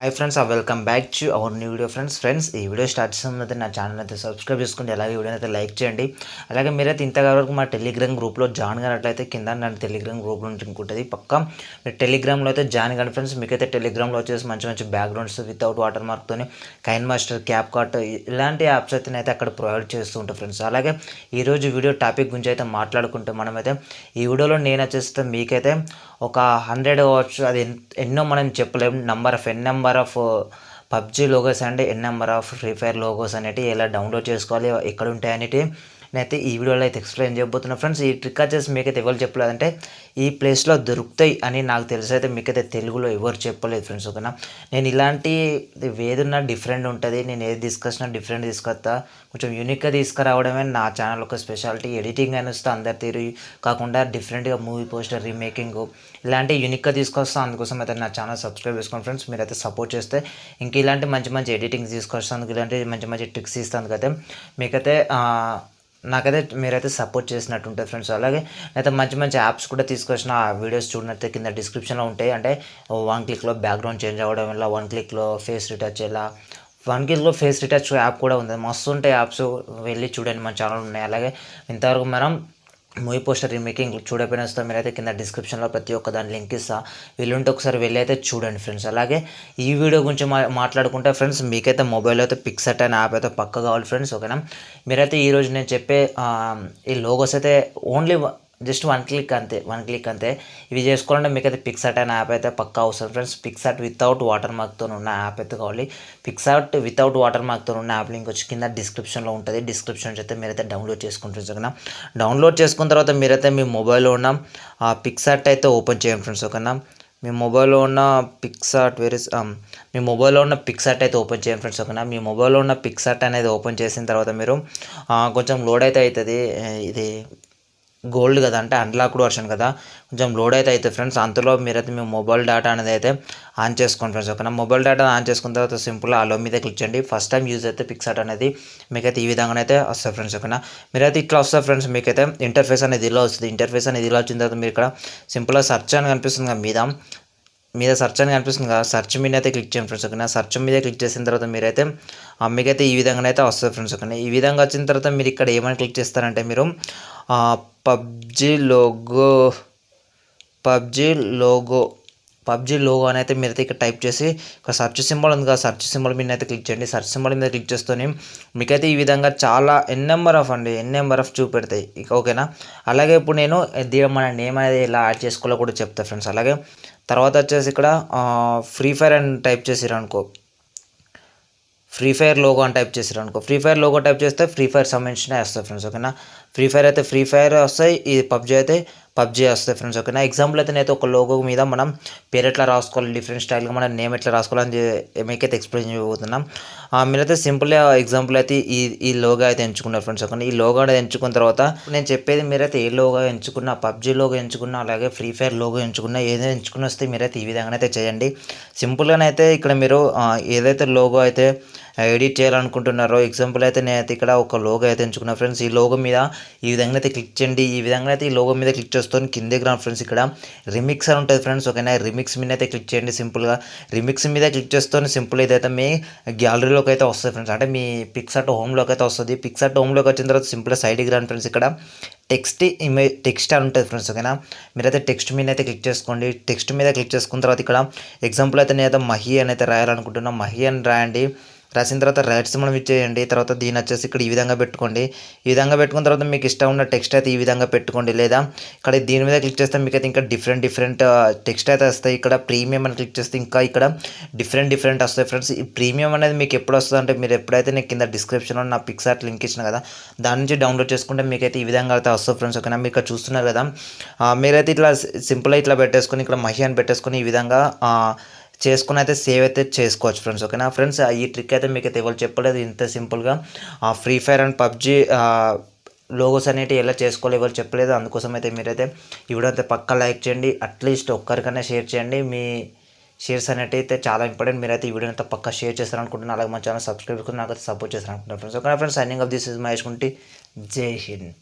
Hi friends, welcome back to our new video. Friends ఈ video start చేసినైతే నా channel అయితే subscribe చేసుకోండి, అలాగే వీడియో అయితే లైక్ చేయండి. అలాగే మీరైతే ఇంతవరకు మా టెలిగ్రామ్ గ్రూప్లో జాయిన్ కానట్లయితే కింద నా టెలిగ్రామ్ గ్రూప్ లింక్ ఉంటుంది, పక్కా మీరు టెలిగ్రామ్లో అయితే జాయిన్ కానీ ఫ్రెండ్స్. మీకైతే టెలిగ్రామ్లో వచ్చేసి మంచి మంచి బ్యాక్గ్రౌండ్స్ వితౌట్ వాటర్ మార్క్తో కైన్మాస్టర్, క్యాప్ కట్ ఇలాంటి యాప్స్ అయితే అక్కడ ప్రొవైడ్ చేస్తూ ఉంటాం ఫ్రెండ్స్. అలాగే ఈరోజు వీడియో టాపిక్ గురించి అయితే మాట్లాడుకుంటే మనమైతే ఈ వీడియోలో నేను వచ్చేస్తే మీకైతే ఒక 100 కావచ్చు, అది ఎన్నో మనం చెప్పలేము. Number of PUBG logos and number of free fire logos అనేటివి ఎలా డౌన్లోడ్ చేసుకోవాలి, ఎక్కడ ఉంటాయి అనేటివి నేనైతే ఈ వీడియోలో అయితే ఎక్స్ప్లెయిన్ చేయబోతున్నా ఫ్రెండ్స్. ఈ ట్రిక్ వచ్చేసి మీకైతే ఎవరు చెప్పలేదంటే ఈ ప్లేస్లో దొరుకుతాయి అని నాకు తెలిసి అయితే మీకైతే తెలుగులో ఎవరు చెప్పలేదు ఫ్రెండ్స్. ఓకేనా, నేను ఇలాంటి ఏదున్నా డిఫరెంట్ ఉంటుంది, నేను ఏది తీసుకొచ్చినా డిఫరెంట్ తీసుకొస్తా, కొంచెం యూనిక్గా తీసుకురావడమే నా ఛానల్ ఒక స్పెషాలిటీ. ఎడిటింగ్ అని వస్తే అందరి తీరు కాకుండా డిఫరెంట్గా మూవీ పోస్టర్ రీమేకింగ్ ఇలాంటి యూనిక్గా తీసుకొస్తాను. అందుకోసం అయితే నా ఛానల్ సబ్స్క్రైబ్ చేసుకోండి ఫ్రెండ్స్. మీరైతే సపోర్ట్ చేస్తే ఇంక ఇలాంటి మంచి మంచి ఎడిటింగ్స్ తీసుకొస్తాను, ఇలాంటి మంచి మంచి ట్రిక్స్ ఇస్తాను కదా మీకైతే నాకైతే మీరైతే సపోర్ట్ చేసినట్టు ఉంటుంది ఫ్రెండ్స్. అలాగే అయితే మంచి మంచి యాప్స్ కూడా తీసుకొచ్చిన ఆ వీడియోస్ చూడనైతే కింద డిస్క్రిప్షన్లో ఉంటాయి. అంటే 1 క్లిక్లో బ్యాక్గ్రౌండ్ చేంజ్ అవ్వడం వల్ల, 1 క్లిక్లో ఫేస్ రీటచ్ ఇలా, 1 క్లిక్లో ఫేస్ రీటచ్ యాప్ కూడా ఉంది, మస్తు ఉంటాయి యాప్స్, వెళ్ళి చూడండి, మన ఛానల్ ఉన్నాయి. అలాగే ఇంతవరకు మనం మూవీ పోస్టర్ రీమేకింగ్ చూడకపోయినా వస్తే మీరైతే కింద డిస్క్రిప్షన్లో ప్రతి ఒక్క దాని లింక్ ఇస్తా, వీళ్ళుంటే ఒకసారి వెళ్ళి అయితే చూడండి ఫ్రెండ్స్. అలాగే ఈ వీడియో గురించి మాట్లాడుకుంటే ఫ్రెండ్స్, మీకైతే మొబైల్ అయితే పిక్సర్ట్ అనే యాప్ అయితే పక్క కావాలి ఫ్రెండ్స్. ఓకేనా, మీరైతే ఈరోజు నేను చెప్పే ఈ లోగోస్ అయితే ఓన్లీ జస్ట్ 1 క్లిక్ అంతే. ఇవి చేసుకోవాలంటే మీకైతే పిక్సర్ట్ అనే యాప్ అయితే పక్కా అవసరం ఫ్రెండ్స్. పిక్సర్ట్ వితౌట్ వాటర్ మార్క్తో ఉన్న యాప్ అయితే కావాలి. పిక్సర్ట్ వితౌట్ వాటర్ మార్క్తో ఉన్న యాప్ లింక్ వచ్చి కింద డిస్క్రిప్షన్లో ఉంటుంది. డిస్క్రిప్షన్ అయితే మీరైతే డౌన్లోడ్ చేసుకుంటారు. ఓకేనా, డౌన్లోడ్ చేసుకున్న తర్వాత మీరైతే మీ మొబైల్లో ఉన్న పిక్సర్ట్ అయితే ఓపెన్ చేయండి ఫ్రెండ్స్. ఓకేనా, మీ మొబైల్లో ఉన్న పిక్సర్ట్ మీ మొబైల్లో ఉన్న పిక్సర్ట్ అయితే ఓపెన్ చేయండి ఫ్రెండ్స్. ఓకేనా, మీ మొబైల్లో ఉన్న పిక్సర్ట్ అనేది ఓపెన్ చేసిన తర్వాత మీరు కొంచెం లోడ్ అయితే అవుతుంది. ఇది గోల్డ్ కదా, అంటే అన్లాక్డ్ వర్షన్ కదా, కొంచెం లోడ్ అయితే అవుతుంది ఫ్రెండ్స్. అంతలో మీరైతే మీ మొబైల్ డేటా అనేది అయితే ఆన్ చేసుకోండి ఫ్రెండ్స్. ఓకేనా, మొబైల్ డేటా ఆన్ చేసుకున్న తర్వాత సింపుల్గా అలో మీద క్లిక్ చేయండి. ఫస్ట్ టైం యూజ్ అయితే పిక్సర్ట్ అనేది మీకైతే ఈ విధంగా అయితే వస్తుంది ఫ్రెండ్స్. ఓకేనా, మీరైతే ఇట్లా వస్తుంది ఫ్రెండ్స్. మీకైతే ఇంటర్ఫేస్ అనేది ఇలా వస్తుంది. ఇంటర్ఫేస్ అనేది ఇలా వచ్చిన తర్వాత మీరు ఇక్కడ సింపుల్గా సెర్చ్ అని కనిపిస్తుంది కదా, మీద సెర్చ్ అని కనిపిస్తుంది కదా, సెర్చ్ మీద అయితే క్లిక్ చేయండి ఫ్రెండ్స్. ఓకేనా, సెర్చ్ మీద క్లిక్ చేసిన తర్వాత మీరైతే మీకైతే ఈ విధంగా అయితే వస్తుంది ఫ్రెండ్స్. ఓకేనా, ఈ విధంగా వచ్చిన తర్వాత మీరు ఇక్కడ ఏమైనా క్లిక్ చేస్తారంటే మీరు పబ్జీ లోగో అని అయితే మీరైతే ఇక్కడ టైప్ చేసి ఒక సర్చ్ సింబల్ ఉంది కదా, సర్చ్ సింబల్ మీద అయితే క్లిక్ చేయండి. సర్చ్ సింబల్ మీద క్లిక్ చేస్తూనే మీకైతే ఈ విధంగా చాలా ఎన్ నెంబర్ ఆఫ్ చూపెడతాయి. ఓకేనా, అలాగే ఇప్పుడు నేను మన నేమ్ అనేది ఎలా యాడ్ చేసుకోవాలో కూడా చెప్తా ఫ్రెండ్స్. అలాగే తర్వాత వచ్చేసి ఇక్కడ ఫ్రీ ఫైర్ అని టైప్ చేసిరనుకో, ఫ్రీ ఫైర్ లోగో అని టైప్ చేసిరనుకో, ఫ్రీ ఫైర్ లోగో టైప్ చేస్తే ఫ్రీ ఫైర్ సంబంధించిన వస్తాయి ఫ్రెండ్స్. ఓకేనా, ఫ్రీ ఫైర్ అయితే ఫ్రీ ఫైర్ వస్తాయి, ఈ పబ్జీ అయితే పబ్జీ వస్తాయి ఫ్రెండ్స్. ఓకేనా, ఎగ్జాంపుల్ అయితే నేనైతే ఒక లోగో మీద మనం పేరు ఎట్లా రాసుకోవాలి, డిఫరెంట్ స్టైల్గా మనం నేమ్ ఎట్లా రాసుకోవాలని మీకైతే ఎక్స్ప్లెయిన్ చేయబోతున్నాం. మీరైతే సింపుల్గా ఎగ్జాంపుల్ అయితే ఈ లోగో అయితే ఎంచుకున్నారు ఫ్రెండ్స్. ఓకేనా, ఈ లోగో అనేది ఎంచుకున్న తర్వాత నేను చెప్పేది మీరైతే ఏ లోగో ఎంచుకున్నా, పబ్జీ లోగో ఎంచుకున్నా, అలాగే ఫ్రీ ఫైర్ లోగో ఎంచుకున్నా, ఏదైనా ఎంచుకుని వస్తే మీరైతే ఈ విధంగా అయితే చేయండి. సింపుల్గానైతే ఇక్కడ మీరు ఏదైతే లోగో అయితే ఎడిట్ చేయాలనుకుంటున్నారో, ఎగ్జాంపుల్ అయితే నేనైతే ఇక్కడ ఒక లోగో అయితే ఎంచుకున్నా ఫ్రెండ్స్. ఈ లోగో మీద ఈ విధంగా అయితే క్లిక్ చేయండి. ఈ విధంగా అయితే ఈ లోగో మీద క్లిక్ చేస్తాను, కిందకి రాను ఫ్రెండ్స్. ఇక్కడ రిమిక్స్ అని ఉంటుంది ఫ్రెండ్స్. ఓకేనా, రిమిక్స్ మీద అయితే క్లిక్ చేయండి. సింపుల్గా రిమిక్స్ మీద క్లిక్ చేస్తాను. సింపుల్ ఇదైతే మీ గ్యాలరీలోకి అయితే వస్తుంది ఫ్రెండ్స్, అంటే మీ పిక్సర్ట్ హోమ్లోకి అయితే వస్తుంది. పిక్సర్ట్ హోమ్లోకి వచ్చిన తర్వాత సింపుల్గా సైడ్కి రాను ఫ్రెండ్స్. ఇక్కడ టెక్స్ట్ అని ఉంటుంది ఫ్రెండ్స్. ఓకేనా, మీరైతే టెక్స్ట్ మీద అయితే క్లిక్ చేసుకోండి. టెక్స్ట్ మీద క్లిక్ చేసుకున్న తర్వాత ఇక్కడ ఎగ్జాంపుల్ అయితే నేనైతే మహి అని అయితే రాయాలనుకుంటున్నాను. మహి అని రాయండి. రాసిన తర్వాత రైట్ సింబల్ ఇచ్చేయండి. తర్వాత దీని వచ్చేసి ఇక్కడ ఈ విధంగా పెట్టుకోండి. ఈ విధంగా పెట్టుకున్న తర్వాత మీకు ఇష్టం ఉన్న టెక్స్ట్ అయితే ఈ విధంగా పెట్టుకోండి. లేదా ఇక్కడ దీని మీద క్లిక్ చేస్తే మీకు అయితే ఇంకా డిఫరెంట్ టెక్స్ట్ అయితే వస్తాయి. ఇక్కడ ప్రీమియం అని క్లిక్ చేస్తే ఇంకా ఇక్కడ డిఫరెంట్ వస్తాయి ఫ్రెండ్స్. ఈ ప్రీమియం అనేది మీకు ఎప్పుడు వస్తుంది అంటే మీరు ఎప్పుడైతే నేను కింద డిస్క్రిప్షన్లో నా పిక్సార్ట్ లింక్ ఇచ్చిన కదా, దాని నుంచి డౌన్లోడ్ చేసుకుంటే మీకైతే ఈ విధంగా అయితే వస్తుంది ఫ్రెండ్స్. ఓకేనా, మీరు ఇక్కడ చూస్తున్నారు కదా, మీరైతే ఇట్లా సింపుల్గా ఇట్లా పెట్టేసుకొని ఇక్కడ మహి అని పెట్టేసుకొని ఈ విధంగా చేసుకుని అయితే సేవ్ అయితే చేసుకోవచ్చు ఫ్రెండ్స్. ఓకేనా ఫ్రెండ్స్, ఈ ట్రిక్ అయితే మీకు అయితే ఎవరు చెప్పలేదు. ఇంత సింపుల్గా free fire and PUBG logos అనేవి ఎలా చేసుకోవాలి ఎవరు చెప్పలేదు. అందుకోసం అయితే మీరైతే ఈ వీడియో అయితే పక్కా లైక్ చేయండి, అట్లీస్ట్ ఒక్కరికైనా షేర్ చేయండి. మీ షేర్స్ అనేవి అయితే చాలా ఇంపార్టెంట్. మీరైతే ఈ వీడియో అయితే పక్కా షేర్ చేస్తారనుకుంటున్నాను. అలాగే మన ఛానల్ సబ్స్క్రైబ్ చేసుకుని నాకు అయితే సపోర్ట్ చేస్తారనుకుంటున్నాను ఫ్రెండ్స్. ఓకేనా friends, signing off this is Mahesh కుంటి. జై హింద్.